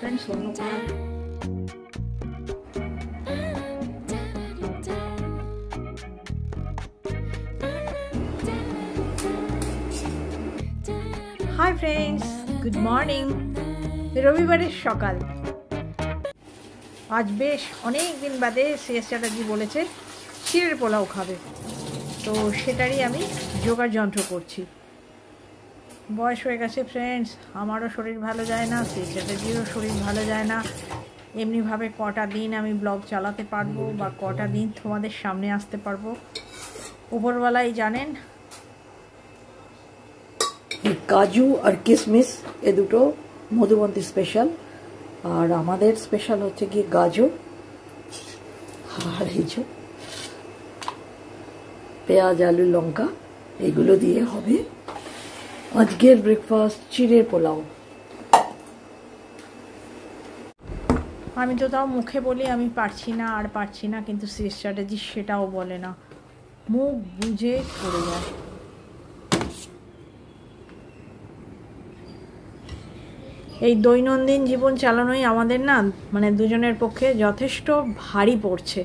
Friends অন্য কোনো hi friends, good morning. রবিবারের সকাল। আজ বেশ অনেক দিন বাদে শ্রেয়স চ্যাটার্জি বলেছে চিড়ের পোলাও খাবে, তো সেটারই আমি জোগাড় যন্ত্র করছি। বয়স হয়ে গেছে ফ্রেন্ডস, আমারও শরীর ভালো যায় না, শ্রেয়স চ্যাটার্জিরও শরীর ভালো যায় না। এমনিভাবে কটা দিন আমি ব্লগ চালাতে পারবো বা কটা দিন তোমাদের সামনে আসতে পারবো উপরওয়ালাই জানেন। কাজু আর কিশমিশ এ দুটো মধুবন্তী স্পেশাল, আর আমাদের স্পেশাল হচ্ছে গিয়ে গাজর আর এই যে পেঁয়াজ আলু লঙ্কা, এগুলো দিয়ে হবে আজকের ব্রেকফাস্ট চিড়ের পোলাও। আমি তো তাও মুখে বলি আমি পারছি না আর পারছি না, কিন্তু শ্রেয়স চ্যাটার্জি সেটাও বলে না, মুখ বুঝে করে যায়। এই দৈনন্দিন জীবন চালানোই আমাদের না মানে দুজনের পক্ষে যথেষ্ট ভারী পড়ছে,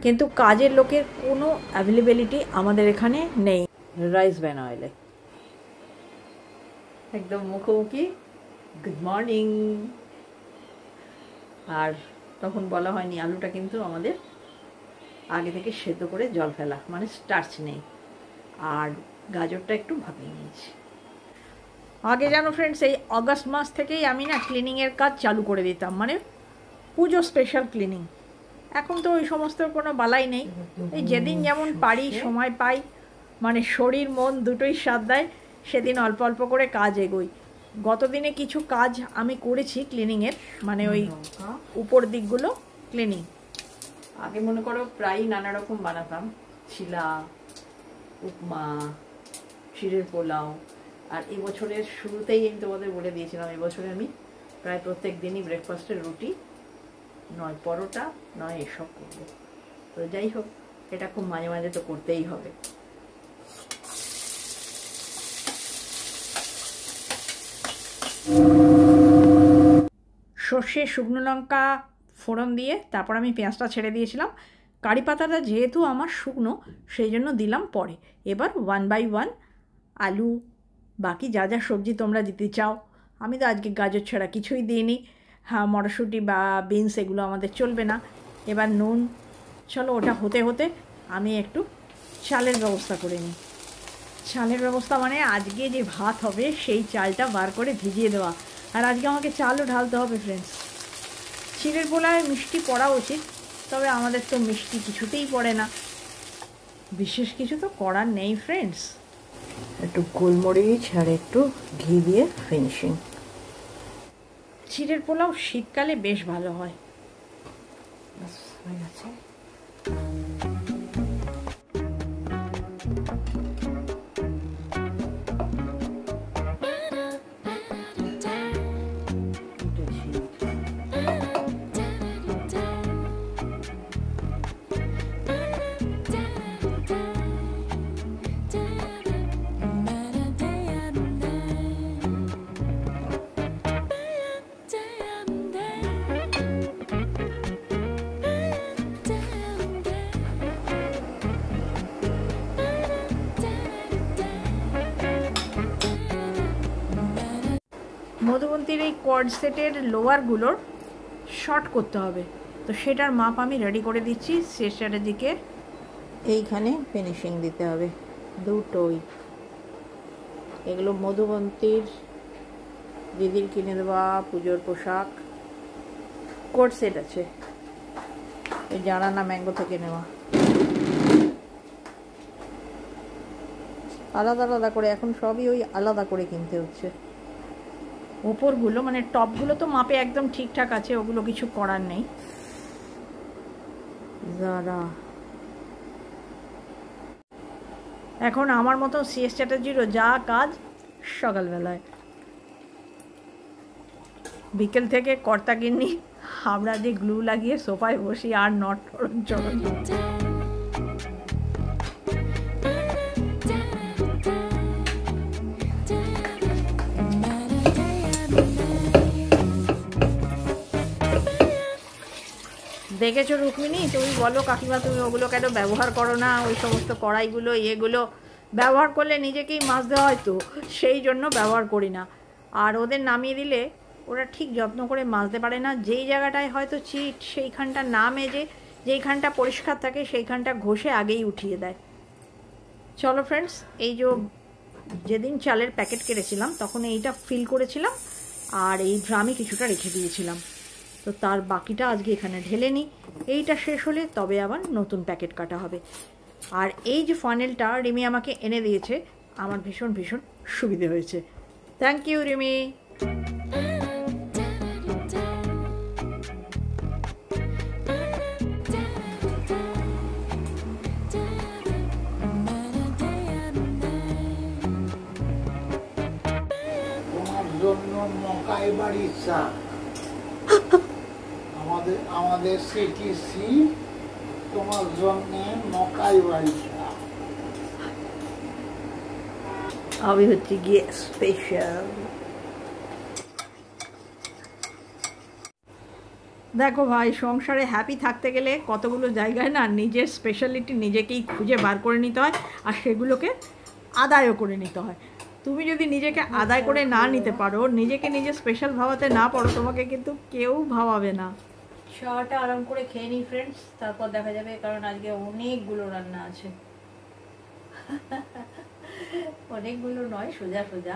কিন্তু কাজের লোকের কোনো অ্যাভেলেবিলিটি আমাদের এখানে নেই। রাইস ব্যান অয়েলে একদম মুখোমুখি গুড মর্নিং। আর তখন বলা হয়নি আলুটা কিন্তু আমাদের আগে থেকে সেদ্ধ করে জল ফেলা, মানে স্টার্চ নেই। আর গাজরটা একটু ভাপিয়ে নিয়েছি। আগে জানো ফ্রেন্ডস, এই অগাস্ট মাস থেকেই আমি না ক্লিনিংয়ের কাজ চালু করে দিতাম, মানে পুজো স্পেশাল ক্লিনিং। এখন তো ওই সমস্ত কোনো বালাই নেই, এই যেদিন যেমন পারি সময় পাই, মানে শরীর মন দুটোই সাথ দেয়, সেদিন অল্প অল্প করে কাজ এগোই। গত দিনে কিছু কাজ আমি করেছি ক্লিনিংয়ের, মানে ওই উপর দিকগুলো ক্লিনিং। আগে মনে করো প্রায়ই নানা রকম বানাতাম, ছিলা, উপমা, চিড়ের পোলাও। আর এবছরের শুরুতেই আমি তোমাদের বলে দিয়েছিলাম, এবছরে আমি প্রায় প্রত্যেক দিনই ব্রেকফাস্টের রুটি নয় পরোটা নয় এসব করবো। তো যাই হোক, এটা খুব মাঝে মাঝে তো করতেই হবে। সর্ষে শুকনো লঙ্কা ফোড়ন দিয়ে তারপর আমি পেঁয়াজটা ছেড়ে দিয়েছিলাম। কারি পাতাটা যেহেতু আমার শুকনো সেই জন্য দিলাম পরে। এবার 1 বাই 1 আলু, বাকি যা যা সবজি তোমরা দিতে চাও। আমি তো আজকে গাজর ছাড়া কিছুই দিইনি। হ্যাঁ, মটরশুঁটি বা বিনস এগুলো আমাদের চলবে না। এবার নুন। চলো ওটা হতে হতে আমি একটু চালের ব্যবস্থা করে নিই। চালের ব্যবস্থা মানে আজকে যে ভাত হবে সেই চালটা বার করে ভিজিয়ে দেওয়া। আর আজকে আমাকে চালও ঢালতে হবে ফ্রেন্ডস। চিড়ের পোলায় মিষ্টি পড়া উচিত, তবে আমাদের তো মিষ্টি কিছুতেই পড়ে না। বিশেষ কিছু তো করার নেই ফ্রেন্ডস। একটু গোলমরিচ আর একটু ঘি দিয়ে ফিনিশিং। চিড়ের পোলাও শীতকালে বেশ ভালো হয়। হয়ে গেছে। মধুবন্তীর এই কর্ড সেটের লোয়ারগুলোর শর্ট করতে হবে, তো সেটার মাপ আমি রেডি করে দিচ্ছি। শ্রেয়স চ্যাটার্জিকে এইখানে ফিনিশিং দিতে হবে দুটোই। এগুলো মধুবন্তীর দিদির কিনে দেওয়া পুজোর পোশাক, কোট সেট আছে, এই জারানা ম্যাঙ্গো থেকে নেওয়া। আলাদা আলাদা করে এখন সবই ওই আলাদা করে কিনতে হচ্ছে। ওপরগুলো মানে টপগুলো তো মাপে একদম ঠিকঠাক আছে, ওগুলো কিছু করার নেই। যারা এখন আমার মতো শ্রেয়স চ্যাটার্জিরও যা কাজ সকালবেলায়, বিকেল থেকে কর্তাগিন্নি আমরা যে গ্লু লাগিয়ে সোফায় বসি আর নট চলন। দেখেছো রুক্মিণী, তুমি বলো কাকিমা তুমি ওগুলো কেন ব্যবহার করো না, ওই সমস্ত কড়াইগুলো এগুলো ব্যবহার করলে নিজেকেই মাজতে হয়, তো সেই জন্য ব্যবহার করি না। আর ওদের নামিয়ে দিলে ওরা ঠিক যত্ন করে মাজতে পারে না, যেই জায়গাটায় হয়তো চিট সেইখানটা না মেজে যেইখানটা পরিষ্কার থাকে সেইখানটা ঘষে আগেই উঠিয়ে দেয়। চলো ফ্রেন্ডস, এই যেদিন চালের প্যাকেট কেটেছিলাম তখন এইটা ফিল করেছিলাম আর এই ড্রামে কিছুটা রেখে দিয়েছিলাম, তো তার বাকিটা আজকে এখানে ঢেলে নিই। এইটা শেষ হলে তবে আবার নতুন প্যাকেট কাটা হবে। আর এই যে ফানেলটা রিমি আমাকে এনে দিয়েছে, আমার ভীষণ ভীষণ সুবিধে হয়েছে। Thank you Rimi. মকাই বাড়ির চা আমাদের সিটিসি, তোমার জন্য মকাই বাড়ি চা। আমি হচ্ছে গিয়ে স্পেশাল। দেখো ভাই, সংসারে হ্যাপি থাকতে গেলে কতগুলো জায়গায় না নিজের স্পেশালিটি নিজেকেই খুঁজে বার করে নিতে হয়, আর সেগুলোকে আদায়ও করে নিতে হয়। তুমি যদি নিজেকে আদায় করে না নিতে পারো, নিজেকে নিজে স্পেশাল ভাবাতে না পারো, তোমাকে কিন্তু কেউ ভাবাবে না। চাটা আরাম করে খেয়ে নিই ফ্রেন্ডস, তারপর দেখা যাবে, কারণ আজকে অনেকগুলো রান্না আছে। অনেকগুলো নয়, সোজা সোজা।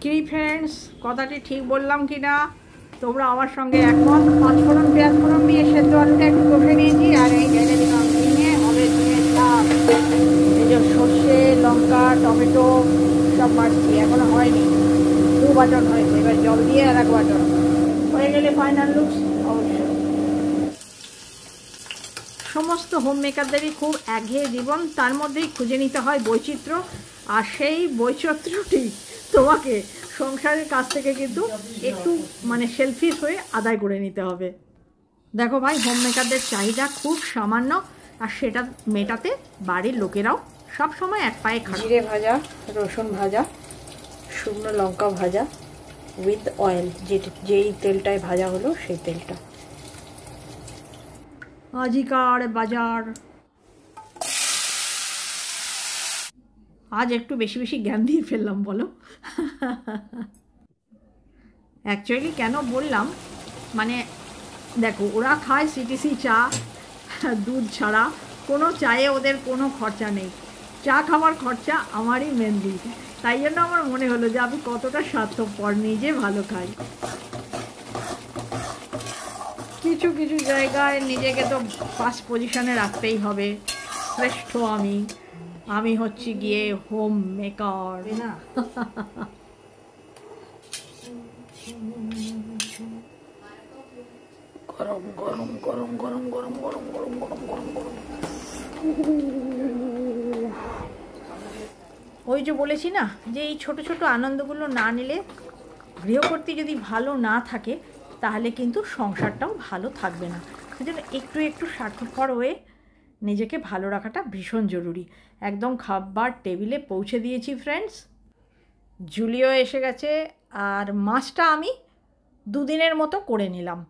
কি ফ্রেন্ডস, কথাটি ঠিক বললাম কি না তোমরা আমার সঙ্গে একমত? পাঁচফোড়ন পেঁয়াজ ফোড়ন দিয়ে সেদ্ধ আলুটা একটু কষে নিয়েছি, আর এই ঢেলে দিলাম ঝিঙে, হবে ঝিঙে শাক। এই যে সর্ষে লঙ্কা টমেটো সব বাড়ছি, এখনো হয়নি, 2 বাটন হয়েছে, এবার জল দিয়ে আর 1 বাটন হয়ে গেলে ফাইনাল লুকস। অবশ্যই সমস্ত হোম মেকারদেরই খুব একঘেয়ে জীবন, তার মধ্যেই খুঁজে নিতে হয় বৈচিত্র্য, আর সেই বৈচিত্র্যটি তোমাকে সংসারের কাছ থেকে কিন্তু একটু সেলফিশ হয়ে আদায় করে নিতে হবে। দেখো ভাই, হোম মেকারদের চাহিদা খুব সামান্য, আর সেটা মেটাতে বাড়ির লোকেরাও সব সময় এক পায়ে খাড়া। জিরে ভাজা, রসুন ভাজা, শুকনো লঙ্কা ভাজা উইথ অয়েল, যেই তেলটায় ভাজা হলো সেই তেলটা। আজিকার বাজার। আজ একটু বেশি বেশি জ্ঞান দিয়ে ফেললাম বলো। অ্যাকচুয়ালি কেন বললাম, দেখো ওরা খায় সিটিসি চা, দুধ ছাড়া, কোনো চায়ে ওদের কোনো খরচা নেই, চা খাওয়ার খরচা আমারই মেনলি। তাই জন্য আমার মনে হলো যে আমি কতটা স্বার্থপর, নিজে ভালো খাই। কিছু কিছু জায়গায় নিজেকে তো ফার্স্ট পজিশনে রাখতেই হবে। শ্রেষ্ঠ আমি হচ্ছি গিয়ে হোম মেকার না। গরম গরম গরম গরম গরম গরম গরম গরম গরম গরম। ওই যে বলেছি না যে এই ছোট ছোট আনন্দগুলো না নিলে, গৃহকর্ত্রী যদি ভালো না থাকে তাহলে কিন্তু সংসারটাও ভালো থাকবে না। সেজন্য একটু একটু স্বার্থপর হয়ে নিজেকে ভালো রাখাটা ভীষণ জরুরি। একদম খাবার টেবিলে পৌঁছে দিয়েছি ফ্রেন্ডস, জুলিও এসে গেছে, আর মাছটা আমি 2 দিনের মতো করে নিলাম।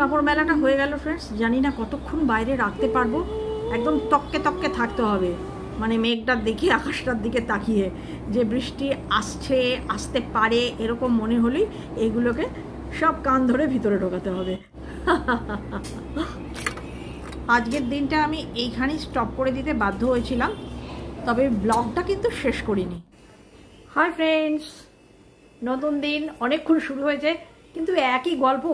কাপড় মেলাটা হয়ে গেল ফ্রেন্ডস, জানি না কতক্ষণ বাইরে রাখতে পারবো। একদম তককে তককে থাকতে হবে, মেঘটার দিকে, আকাশটার দিকে তাকিয়ে, যে বৃষ্টি আসতে পারে এরকম মনে হলেই এগুলোকে সব কান ধরে ভিতরে ঢোকাতে হবে। আজকের দিনটা আমি এইখানেই স্টপ করে দিতে বাধ্য হয়েছিলাম, তবে ব্লগটা কিন্তু শেষ করিনি। হাই ফ্রেন্ডস, নতুন দিন অনেকক্ষণ শুরু হয়েছে, কিন্তু একই গল্প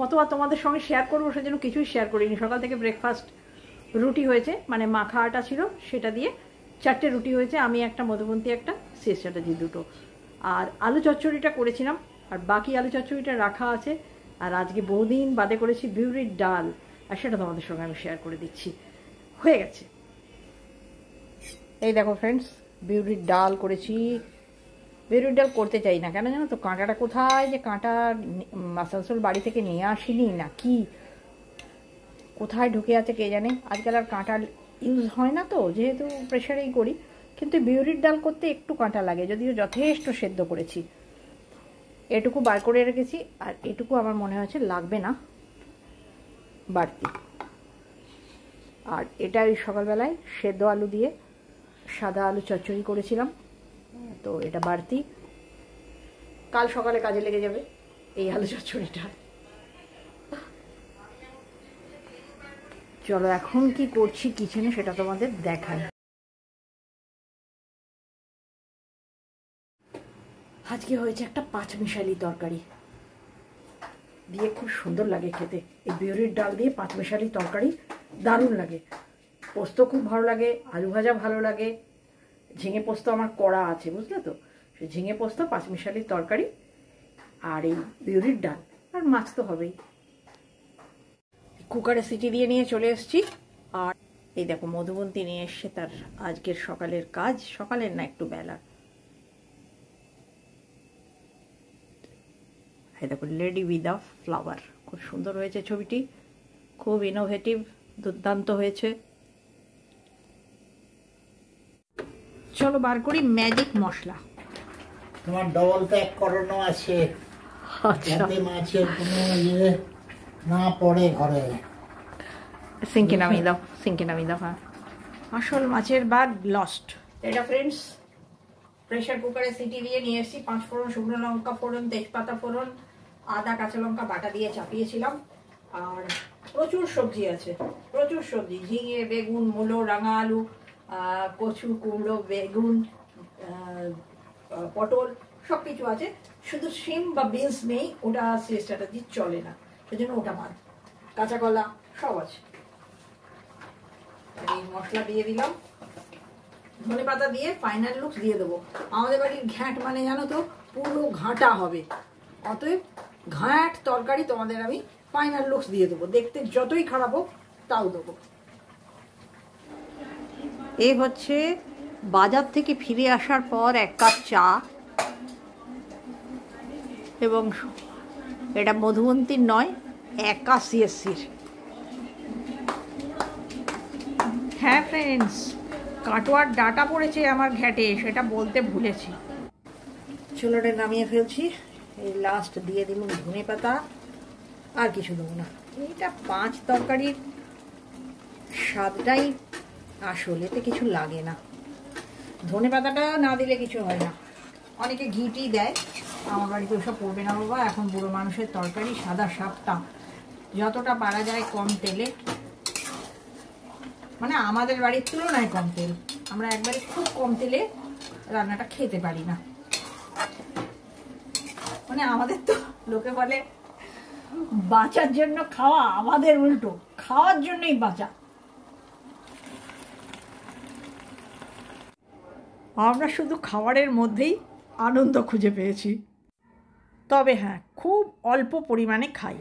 কত আর তোমাদের সঙ্গে শেয়ার করবো, সেজন্য কিছুই শেয়ার করিনি। সকাল থেকে ব্রেকফাস্ট রুটি হয়েছে, মাখা আটা ছিল, সেটা দিয়ে 4টে রুটি হয়েছে, আমি একটা, মধুবন্তী একটা, শেষ চ্যাটার্জি 2টো, আর আলু চচ্চড়িটা করেছিলাম, আর বাকি আলু চচ্চড়িটা রাখা আছে। আর আজকে বহুদিন বাদে করেছি বিউলির ডাল, আর সেটা তোমাদের সঙ্গে আমি শেয়ার করে দিচ্ছি। হয়ে গেছে। এই দেখো ফ্রেন্ডস, বিউলির ডাল করেছি। বিউলির ডাল করতে চাই না কেন জানো তো, কাঁটাটা কোথায় যে কাঁটা আসানসোল বাড়ি থেকে নিয়ে আসিনি না কি কোথায় ঢুকে আছে কে জানে। আজকাল আর কাঁটা ইউজ হয় না তো, যেহেতু প্রেশারেই করি। কিন্তু বিউলির ডাল করতে একটু কাঁটা লাগে, যদিও যথেষ্ট সেদ্ধ করেছি। এটুকু বার করে রেখেছি, আর এটুকু আমার মনে হয়েছে লাগবে না বাড়তি। আর এটা ওই সকালবেলায় সেদ্ধ আলু দিয়ে সাদা আলু চচ্চড়ি করেছিলাম, তো এটা বাড়তি। কাল সকালে কাজে লেগে যাবে এই আলু চচ্চড়িটা। চলো এখন কি করছি কিচেনে সেটা তোমাদের দেখাই। আজকে হয়েছে একটা পাঁচমিশালি তরকারি দিয়ে, খুব সুন্দর লাগে খেতে। এই বিউলির ডাল দিয়ে পাঁচমিশালি তরকারি দারুণ লাগে। পোস্ত খুব ভালো লাগে, আলু ভাজা ভালো লাগে, ঝিঙে পোস্ত আমার করা আছে, বুঝলে তো। সে ঝিঙে পোস্ত, পাঁচমিশালি তরকারি, আর এই বিউলির ডাল, আর মাছ তো হবেই। কুকারে সিটি দিয়ে নিয়ে চলে এসেছি। আর এই দেখো মধুবন্তী নিয়ে এসছে তার আজকের সকালের কাজ, সকালের না একটু বেলা। এই দেখো লেডি উইথ আ ফ্লাওয়ার, খুব সুন্দর হয়েছে ছবিটি, খুব ইনোভেটিভ, দুর্দান্ত হয়েছে। চলো বার করি ম্যাজিক মশলা। তোমার ডবল প্যাক করানো আছে, যাতে মাছের কোনো ইয়ে না পড়ে ঘরে। সিঙ্কে নামিয়ে দাও, সিঙ্কে নামিয়ে দাও। হ্যাঁ, আসল মাছের বাগ লস্ট। এটা ফ্রেন্ডস প্রেশার কুকারে সিটি দিয়ে নিয়ে এসেছি। 5 ফোড়ন, শুকনো লঙ্কা ফোড়ন, তেজপাতা ফোড়ন, আদা কাঁচা লঙ্কা বাটা দিয়ে চাপিয়েছিলাম। আর প্রচুর সবজি আছে, প্রচুর সবজি, ঝিঙে, বেগুন, মূলো, রাঙা আলু, কচু, কুমড়ো, বেগুন, পটল, সব কিছু আছে। শুধু শিম বা বিনস নেই, ওটা সিএস চ্যাটার্জি চলে না, সেজন্য ওটা বাদ। কাঁচা কলা সব আছে। এই মশলা দিয়ে দিলাম, ধনে পাতা দিয়ে ফাইনাল লুক দিয়ে দেবো। আমাদের বাড়ির ঘ্যাঁট মানে জানো তো পুরো ঘাঁটা হবে, অতএব ঘ্যাঁট তরকারি তোমাদের আমি ফাইনাল লুকস দিয়ে দেবো। দেখতে যতই খারাপ হোক তাও দেবো। এ হচ্ছে বাজার থেকে ফিরে আসার পর 1 কাপ চা, এবং এটা মধুবন্তীর নয়, একা সিএসসির। হ্যাঁ ফ্রেন্ডস, কাটোয়ার ডাটা পড়েছে আমার ঘ্যাটে, সেটা বলতে ভুলেছি। চুলোটা নামিয়ে ফেলছি। এই লাস্ট দিয়ে দিলাম ধনে পাতা, আর কিছু দেবো না। এটা 5 তরকারির স্বাদটাই আসল, এতে কিছু লাগে না। ধনে পাতাটা না দিলে কিছু হয় না। অনেকে ঘিটি দেয়, আমার বাড়িতে ওসব পড়বে না বাবা। এখন বুড়ো মানুষের তরকারি, সাদা সাপটা, যতটা পারা যায় কম তেলে, মানে আমাদের বাড়ির তুলনায় কম তেল। আমরা একবারে খুব কম তেলে রান্নাটা খেতে পারি না। মানে আমাদের তো লোকে বলে বাঁচার জন্য খাওয়া, আমাদের উল্টো খাওয়ার জন্যই বাঁচা। আমরা শুধু খাবারের মধ্যেই আনন্দ খুঁজে পেয়েছি। তবে হ্যাঁ, খুব অল্প পরিমাণে খাই।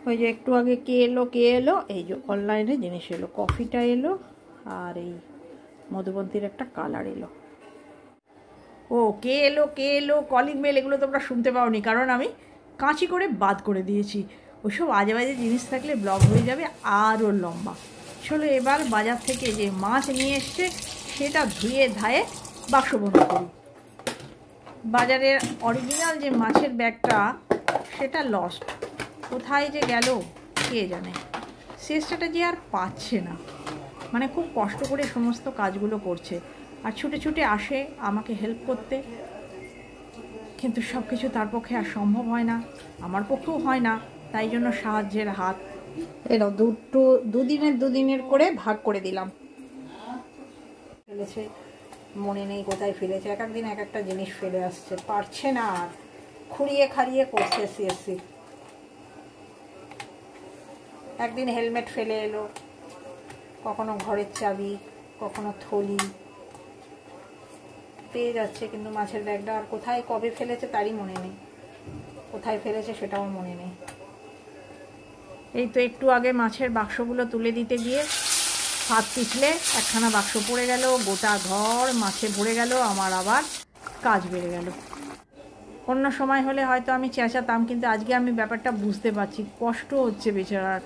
ওই যে একটু আগে কে এলো, এই যে অনলাইনে জিনিস এলো, কফিটা এলো, আর এই মধুবন্তীর একটা কালার এলো। ও কে এলো কলিং বেল, এগুলো তোমরা শুনতে পাওনি, কারণ আমি কাঁচি করে বাদ করে দিয়েছি। ওইসব আজে বাজে জিনিস থাকলে ব্লগ হয়ে যাবে আরও লম্বা। চলো এবার বাজার থেকে যে মাছ নিয়ে এসছে সেটা ধুয়ে ধায়ে বাক্সবন্ধ করি। বাজারের অরিজিনাল যে মাছের ব্যাগটা সেটা লস্ট, কোথায় যে গেল কে জানে। সিএসটা যে আর পাচ্ছে না, মানে খুব কষ্ট করে সমস্ত কাজগুলো করছে, আর ছুটে ছুটে আসে আমাকে হেল্প করতে, কিন্তু সব কিছু তার পক্ষে আর সম্ভব হয় না, আমার পক্ষেও হয় না। তাই জন্য সাহায্যের হাত এলো, দুদিনের করে ভাগ করে দিলাম। ফেলেছে মনে নেই কোথায় ফেলেছে, এক একদিন এক একটা জিনিস ফেলে আসছে, পারছে না আর, খুঁড়িয়ে খাড়িয়ে করছে সিএসসি। একদিন হেলমেট ফেলে এলো, কখনো ঘরের চাবি, কখনো থলি পেয়ে যাচ্ছে, কিন্তু মাছের ব্যাগটা আর কোথায় কবে ফেলেছে তারই মনে নেই, কোথায় ফেলেছে সেটাও মনে নেই। এই তো একটু আগে মাছের বাক্সগুলো তুলে দিতে গিয়ে হাত পিছলে একখানা বাক্স পড়ে গেল, গোটা ঘর মাছে ভরে গেল, আমার আবার কাজ বেড়ে গেল। অন্য সময় হলে হয়তো আমি চেঁচাতাম, কিন্তু আজকে আমি ব্যাপারটা বুঝতে পারছি, কষ্ট হচ্ছে বেচারার,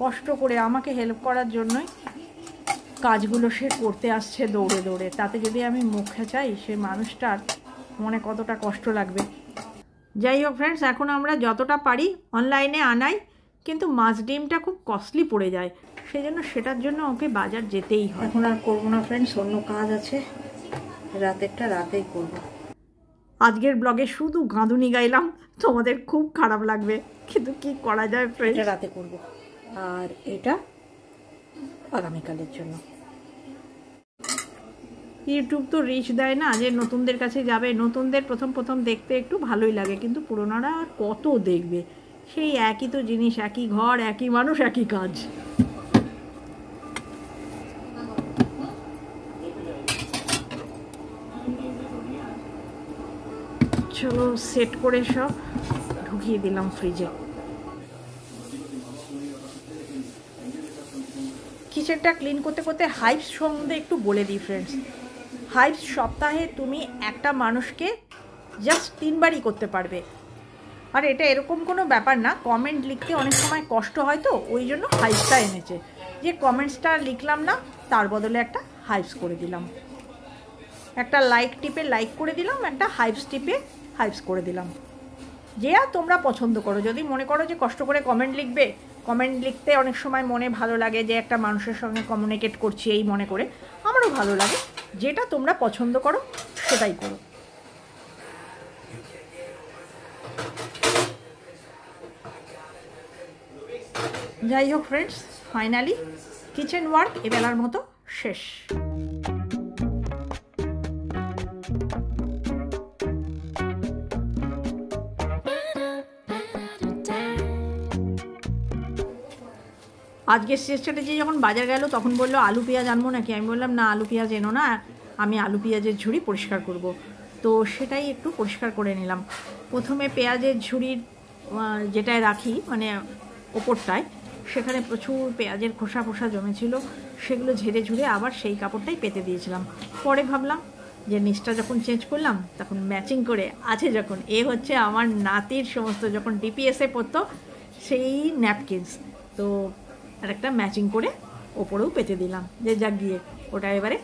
কষ্ট করে আমাকে হেল্প করার জন্যই কাজগুলো সে করতে আসছে দৌড়ে দৌড়ে। তাতে যদি আমি মুখ খেঁচাই সে মানুষটার মনে কতটা কষ্ট লাগবে। যাই হোক ফ্রেন্ডস, এখন আমরা যতটা পারি অনলাইনে আনাই, কিন্তু মাছ ডিমটা খুব কস্টলি পড়ে যায়, সেই জন্য সেটার জন্য ওকে বাজার যেতেই হয়। এখন আর করবো না ফ্রেন্ডস, অন্য কাজ আছে, রাতেরটা রাতেই করব। আজকের ব্লগে শুধু গাঁদুনি গাইলাম, তোমাদের খুব খারাপ লাগবে, কিন্তু কি করা যায় ফ্রেন্ডস, এটা রাতে করব, আর এটা আগামীকালের জন্য। ইউটিউব তো রিচ দেয় না যে নতুনদের কাছে যাবে, নতুনদের প্রথম প্রথম দেখতে একটু ভালোই লাগে, কিন্তু পুরোনোরা আর কত দেখবে, সেই একই তো জিনিস, একই ঘর, একই মানুষ, একই কাজ। চলো সেট করে সব ঢুকিয়ে দিলাম ফ্রিজে। কিচেনটা ক্লিন করতে করতে হাইপস সম্বন্ধে একটু বলে দিই ফ্রেন্ডস। হাইপস সপ্তাহে তুমি একটা মানুষকে জাস্ট 3 বারই করতে পারবে। আর এটা এরকম কোনো ব্যাপার না, কমেন্ট লিখতে অনেক সময় কষ্ট হয়, তো ওই জন্য হাইপসটা এনেছে, যে কমেন্টসটা লিখলাম না তার বদলে একটা হাইপস করে দিলাম, একটা লাইক টিপে লাইক করে দিলাম, একটা হাইপস টিপে হাইপস করে দিলাম। যে আর তোমরা পছন্দ করো, যদি মনে করো যে কষ্ট করে কমেন্ট লিখবে, কমেন্ট লিখতে অনেক সময় মনে ভালো লাগে যে একটা মানুষের সঙ্গে কমিউনিকেট করছি এই মনে করে, আমারও ভালো লাগে, যেটা তোমরা পছন্দ করো সেটাই করো। যাই হোক ফ্রেন্ডস, ফাইনালি কিচেন ওয়ার্ক এবেলার মতো শেষ। আজকে স্ট্র্যাটেজি যখন বাজার গেল তখন বললো আলু পেঁয়াজ আনবো নাকি, আমি বললাম না আলু পেঁয়াজ এনো না, আমি আলু পেঁয়াজের ঝুড়ি পরিষ্কার করব। তো সেটাই একটু পরিষ্কার করে নিলাম। প্রথমে পেঁয়াজের ঝুড়ির যেটায় রাখি মানে ওপরটায়, সেখানে প্রচুর পেঁয়াজের খোসা খোসা জমেছিল, সেগুলো ঝেড়ে ঝুড়ে আবার সেই কাপড়টাই পেতে দিয়েছিলাম। পরে ভাবলাম যে নিচটা যখন চেঞ্জ করলাম তখন ম্যাচিং করে আছে, যখন হচ্ছে আমার নাতির সমস্ত যখন ডিপিএসে পড়তো সেই ন্যাপকিনস, তো আর একটা ম্যাচিং করে ওপরেও পেতে দিলাম, যে যাক গিয়ে ওটা এবারে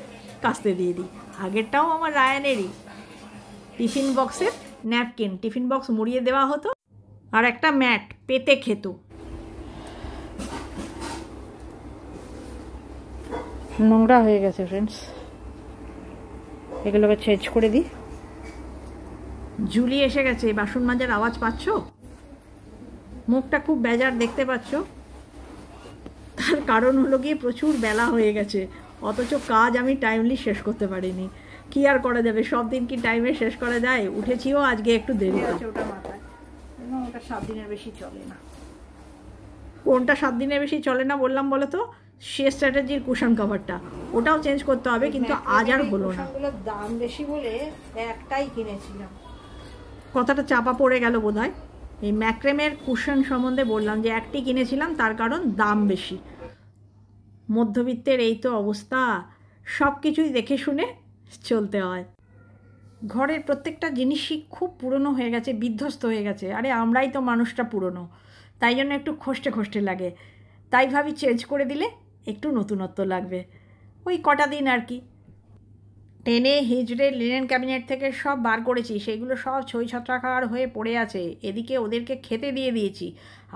কাচতে দিয়ে দিই। আগেরটাও আমার রায়ানেরই টিফিন বক্সের ন্যাপকিন, টিফিন বক্স মুড়িয়ে দেওয়া হতো, আর একটা ম্যাট পেতে খেত। নোংরা হয়ে গেছে ফ্রেন্ডস, এগুলোকে চেঞ্জ করে দিই। ঝুলি এসে গেছে, বাসন মাজার আওয়াজ পাচ্ছ, মুখটা খুব বেজার দেখতে পাচ্ছ, তার কারণ হলো গিয়ে প্রচুর বেলা হয়ে গেছে, অথচ কাজ আমি টাইমলি শেষ করতে পারিনি। কি আর করা যাবে, সব দিন কি টাইমে শেষ করা যায়? উঠেছিও আজকে একটু দেরি আছে ওটা মাথায়, ওটা 7 দিনের বেশি চলে না। কোনটা 7 দিনের বেশি চলে না বললাম বলো তো? সে স্ট্র্যাটেজির কুশন কভারটা, ওটাও চেঞ্জ করতে হবে, কিন্তু আজ আর হলো না। দাম বেশি বলে একটাই কিনেছিলাম, কথাটা চাপা পড়ে গেল বোধহয়। এই ম্যাক্রেমের কুশন সম্বন্ধে বললাম যে একটি কিনেছিলাম, তার কারণ দাম বেশি। মধ্যবিত্তের এই তো অবস্থা, সব কিছুই দেখে শুনে চলতে হয়। ঘরের প্রত্যেকটা জিনিসই খুব পুরনো হয়ে গেছে, বিধ্বস্ত হয়ে গেছে। আরে আমরাই তো মানুষটা পুরনো, তাই জন্য একটু খসটে খসটে লাগে, তাই ভাবি চেঞ্জ করে দিলে একটু নতুনত্ব লাগবে। ওই কটা দিন আর কি। টেনে হিজড়ে লিনেন ক্যাবিনেট থেকে সব বার করেছি, সেগুলো সব ছই ছত্রাকার হয়ে পড়ে আছে। এদিকে ওদেরকে খেতে দিয়ে দিয়েছি,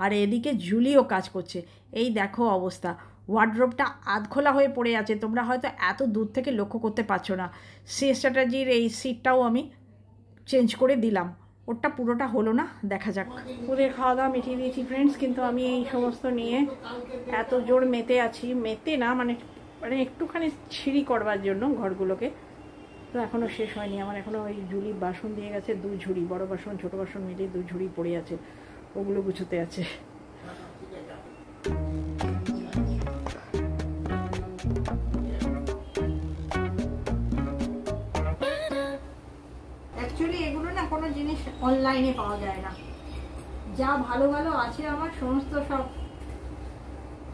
আর এদিকে জুলিও কাজ করছে। এই দেখো অবস্থা, ওয়ার্ড্রোবটা আধখোলা হয়ে পড়ে আছে, তোমরা হয়তো এত দূর থেকে লক্ষ্য করতে পারছো না। সি স্ট্র্যাটেজির এই সিটটাও আমি চেঞ্জ করে দিলাম, ওটা পুরোটা হলো না, দেখা যাক। ওদের খাওয়া দাওয়া মিটিয়ে দিয়েছি ফ্রেন্ডস, কিন্তু আমি এই সমস্ত নিয়ে এত জোর মেতে আছি, মেতে না মানে মানে একটুখানি ছিঁড়ি করবার জন্য ঘরগুলোকে, তো এখনও শেষ হয়নি আমার। এখনও ওই ঝুড়ি বাসন দিয়ে গেছে 2 ঝুড়ি, বড় বাসন ছোটো বাসন মিলিয়ে 2 ঝুড়ি পড়ে আছে, ওগুলো গুছোতে আছে। অ্যাকচুয়ালি এগুলো না কোনো জিনিস অনলাইনে পাওয়া যায় না, যা ভালো ভালো আছে আমার সমস্ত সব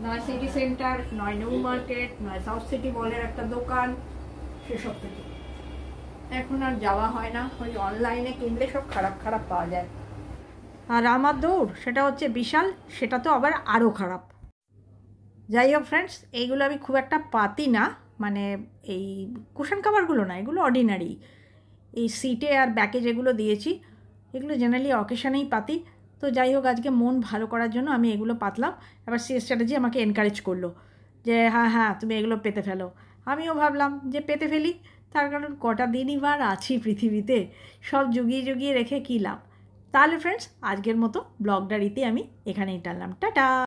নয় সিটি সেন্টার, নয় নিউ মার্কেট, নয় সাউথ সিটি মলের একটা দোকান, সেসব থেকে এখন আর যাওয়া হয় না। ওই অনলাইনে কিনলে সব খারাপ খারাপ পাওয়া যায়। আর আমার দৌড় সেটা হচ্ছে বিশাল, সেটা তো আবার আরও খারাপ। যাই হোক ফ্রেন্ডস, এইগুলো আমি খুব একটা পাতি না, মানে এই কুশন কাভারগুলো না, এগুলো অর্ডিনারি। এই সিটে আর ব্যাকে যেগুলো দিয়েছি এগুলো জেনারেলি অকেশনেই পাতি। তো যাই হোক, আজকে মন ভালো করার জন্য আমি এগুলো পাতলাম। এবার সি স্ট্র্যাটেজি আমাকে এনকারেজ করলো যে হ্যাঁ হ্যাঁ তুমি এগুলো পেতে ফেলো। আমিও ভাবলাম যে পেতে ফেলি, তার কারণ কটা দিনই বার আছি পৃথিবীতে, সব জুগিয়ে জুগিয়ে রেখে কী লাভ। তাহলে ফ্রেন্ডস, আজকের মতো ব্লগটা রীতি আমি এখানেই টানলাম। টাটা।